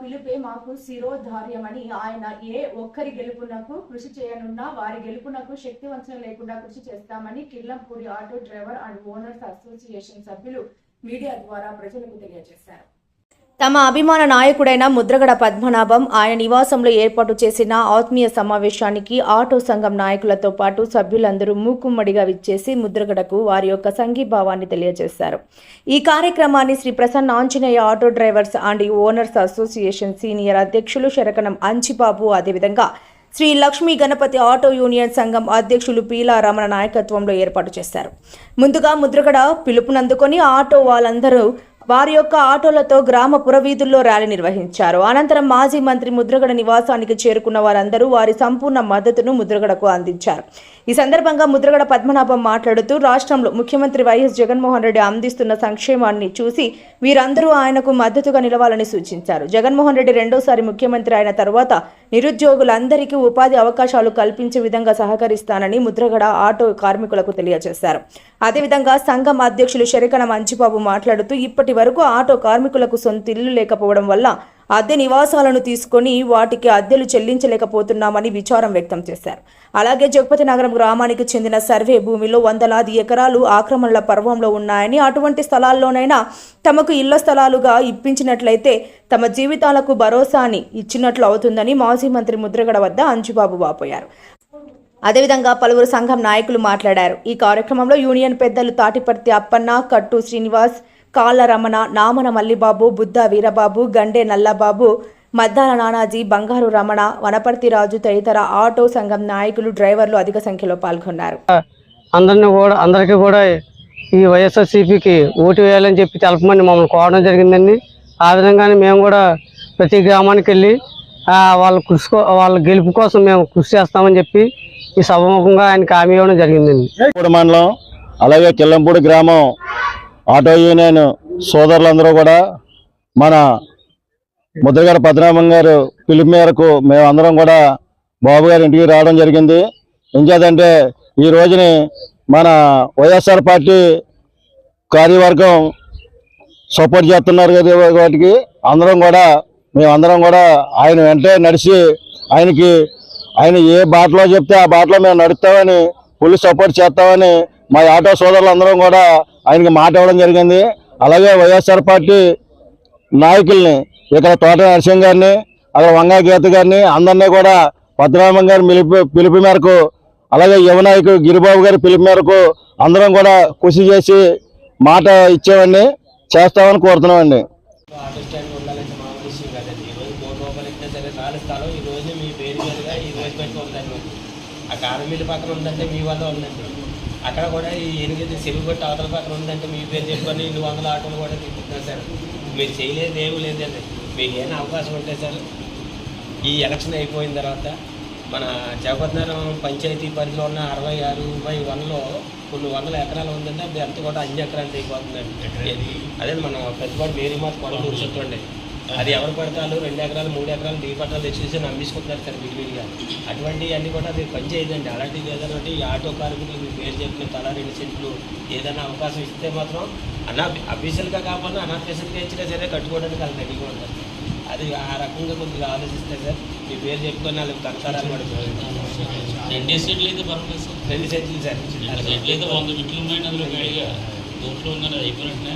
పిలుపే మాకు శిరోధార్యమని ఆయన ఏ ఒక్కరి గెలుపునకు కృషి చేయనున్నా వారి గెలుపునకు శక్తి వంచన లేకుండా కృషి చేస్తామని Kirlampudi auto driver and owners association సభ్యులు మీడియా ద్వారా ప్రజలకు తెలియజేశారు. తమ అభిమాన నాయకుడైన ముద్రగడ పద్మనాభం ఆయన నివాసంలో ఏర్పాటు చేసిన ఆత్మీయ సమావేశానికి ఆటో సంఘం నాయకులతో పాటు సభ్యులందరూ మూకుమ్మడిగా విచ్చేసి ముద్రగడకు వారి యొక్క సంఘీభావాన్ని తెలియజేశారు. ఈ కార్యక్రమాన్ని Shri Prasanna Anjaneya auto drivers and owners association senior అధ్యక్షులు శరకణం అంజిబాబు, అదేవిధంగా శ్రీ లక్ష్మీ గణపతి ఆటో యూనియన్ సంఘం అధ్యక్షులు పీలా రమణ నాయకత్వంలో ఏర్పాటు చేశారు. ముందుగా ముద్రగడ పిలుపునందుకొని ఆటో వాళ్ళందరూ వారి యొక్క ఆటోలతో గ్రామ పురవీధుల్లో ర్యాలీ నిర్వహించారు. అనంతరం మాజీ మంత్రి ముద్రగడ నివాసానికి చేరుకున్న వారందరూ వారి సంపూర్ణ మద్దతును ముద్రగడకు అందించారు. ఈ సందర్భంగా ముద్రగడ పద్మనాభం మాట్లాడుతూ రాష్ట్రంలో ముఖ్యమంత్రి వైఎస్ జగన్మోహన్ రెడ్డి అందిస్తున్న సంక్షేమాన్ని చూసి వీరందరూ ఆయనకు మద్దతుగా నిలవాలని సూచించారు. జగన్మోహన్ రెడ్డి రెండోసారి ముఖ్యమంత్రి అయిన తర్వాత నిరుద్యోగులందరికీ ఉపాధి అవకాశాలు కల్పించే విధంగా సహకరిస్తానని ముద్రగడ ఆటో కార్మికులకు తెలియజేశారు. అదేవిధంగా సంఘం అధ్యక్షులు శరకణం అంజిబాబు మాట్లాడుతూ ఇప్పటి వరకు ఆటో కార్మికులకు సొంత ఇల్లు లేకపోవడం వల్ల అద్దె నివాసాలను తీసుకొని వాటికి అద్దెలు చెల్లించలేకపోతున్నామని విచారం వ్యక్తం చేశారు. అలాగే జగపతి నగరం గ్రామానికి చెందిన సర్వే భూమిలో వందలాది ఎకరాలు ఆక్రమణల పర్వంలో ఉన్నాయని, అటువంటి స్థలాల్లోనైనా తమకు ఇళ్ల స్థలాలుగా ఇప్పించినట్లయితే తమ జీవితాలకు భరోసాని ఇచ్చినట్లు అవుతుందని మాజీ మంత్రి ముద్రగడ వద్ద అంజుబాబు వాపోయారు. అదేవిధంగా పలువురు సంఘం నాయకులు మాట్లాడారు. ఈ కార్యక్రమంలో యూనియన్ పెద్దలు తాటిపర్తి అప్పన్న, కట్టు శ్రీనివాస్, కాళ్ళ రమణ, నామన మల్లిబాబు, బుద్ధ వీరబాబు, గండే నల్లబాబు, మద్దాల నానాజీ, బంగారు రమణ, వనపర్తి రాజు తదితర ఆటో సంఘం నాయకులు, డ్రైవర్లు అధిక సంఖ్యలో పాల్గొన్నారు. అందరికీ కూడా ఈ వైఎస్ఆర్సీపీకి ఓటు వేయాలని చెప్పి తెలపమని మమ్మల్ని కోరడం జరిగిందండి. ఆ విధంగానే మేము కూడా ప్రతి గ్రామానికి వెళ్ళి వాళ్ళ గెలుపు కోసం మేము కృషి చేస్తామని చెప్పి ఈ సభముఖంగా ఆయనకి హామీ ఇవ్వడం జరిగిందండి. మండలం అలాగే కిల్లంపూడి గ్రామం ఆటో యూనియన్ సోదరులందరూ కూడా మన ముద్రగడ పద్మనాభం గారు పిలుపు మేరకు మేమందరం కూడా బాబు గారి ఇంటికి రావడం జరిగింది. ఇంకేదంటే ఈ రోజుని మన వైఎస్ఆర్ పార్టీ కార్యవర్గం సపోర్ట్ చేస్తున్నారు కదా, వాటికి మేమందరం కూడా ఆయన వెంటే నడిచి ఆయన ఏ బాటలో చెప్తే ఆ బాటలో మేము నడుస్తామని, ఫుల్ సపోర్ట్ చేస్తామని మా ఆటో సోదరులందరం కూడా ఆయనకి మాట ఇవ్వడం జరిగింది. అలాగే వైఎస్ఆర్ పార్టీ నాయకుల్ని ఇక్కడ తోట నరసింహ గారిని, అక్కడ వంగా గీత గారిని అందరినీ కూడా పద్మనాభం గారి పిలుపు మేరకు, అలాగే యువ నాయకుడు గిరిబాబు గారి పిలుపు మేరకు అందరం కూడా కృషి చేసి మాట ఇచ్చేవాడిని చేస్తామని కోరుతున్నామండి. పక్కన ఉందంటే మీ వల్ల ఉందండి. అక్కడ కూడా ఈ 8 సెమిగొట్టి అవతల పక్కన ఉందంటే మీ పేరు చెప్పుకొని 200 ఆటోలు కూడా తిప్పుతున్నారు సార్. మీరు చేయలేదు ఏమి లేదండి. మీకు ఏమైనా అవకాశం ఉంటే సార్ ఈ ఎలక్షన్ అయిపోయిన తర్వాత మన జగపతినగరం పంచాయతీ పరిధిలో ఉన్న 66/100లో కొన్ని వందల ఎకరాలు ఉందంటే అది అంత కూడా అన్ని ఎకరాలు అయిపోతుందండి. అదే మనం పెద్దపాటు మేరీమాత కొడలు కూర్చుంటుండే అది ఎవరు పడతారు 2 ఎకరాలు 3 ఎకరాలు దిగి పట్టాలు తెచ్చేసి నమ్మించుకుంటున్నారు సార్ విడివిడిగా. అటువంటివి అన్నీ కూడా అది పని చేయదండి. అలాంటిది ఏదైనా ఈ ఆటో కార్మికులు మీరు పేరు చెప్పిన తలా 2 సెంట్లు ఏదైనా అవకాశం ఇస్తే మాత్రం అఫీషియల్గా కాకుండా అన్అఫీషియల్గా ఇచ్చినా సరే కట్టుకోవడానికి వాళ్ళు రెడీగా ఉంటారు. అది ఆ రకంగా కొద్దిగా ఆలోచిస్తే సార్ మీ పేరు చెప్పుకొని వాళ్ళకి కడతారని పడుతుంది. 2 సెంట్లు అయితే పర్వాలేదు సార్. 2 సెంట్లు సార్. 2 సెంట్లు అయితే 100 బిట్లు ఉన్నాయి. అందులో వేడిగా దోట్లో ఉందని అయిపోయినట్టునే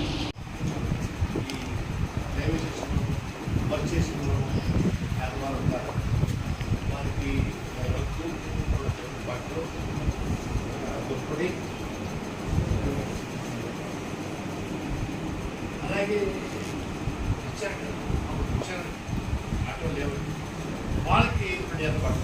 అలాగే ఆటో లేవు వాళ్ళకి ఏర్పాటు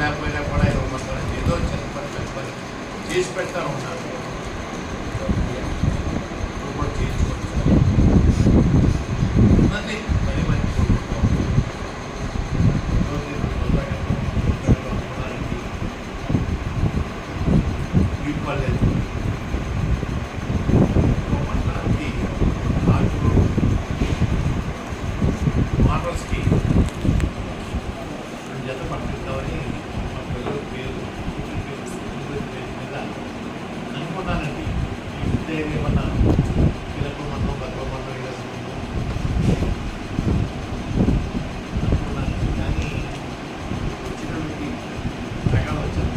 లేకపోయినా ఏమన్నా పిల్లకుమన్నో బతుకమ్మన్నో వేసుకుంటూ అనుకున్నాను. కానీ వచ్చినటువంటి ప్రకారం వచ్చాను.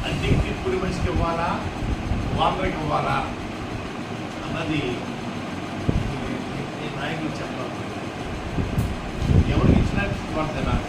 అన్నింటి కూలి మనిషికి ఇవ్వాలా, వాళ్ళకి ఇవ్వాలా అన్నది ఈ నాయకులు చెప్పాలి. ఎవరికి ఇచ్చినట్టు వాళ్ళు తినాలి.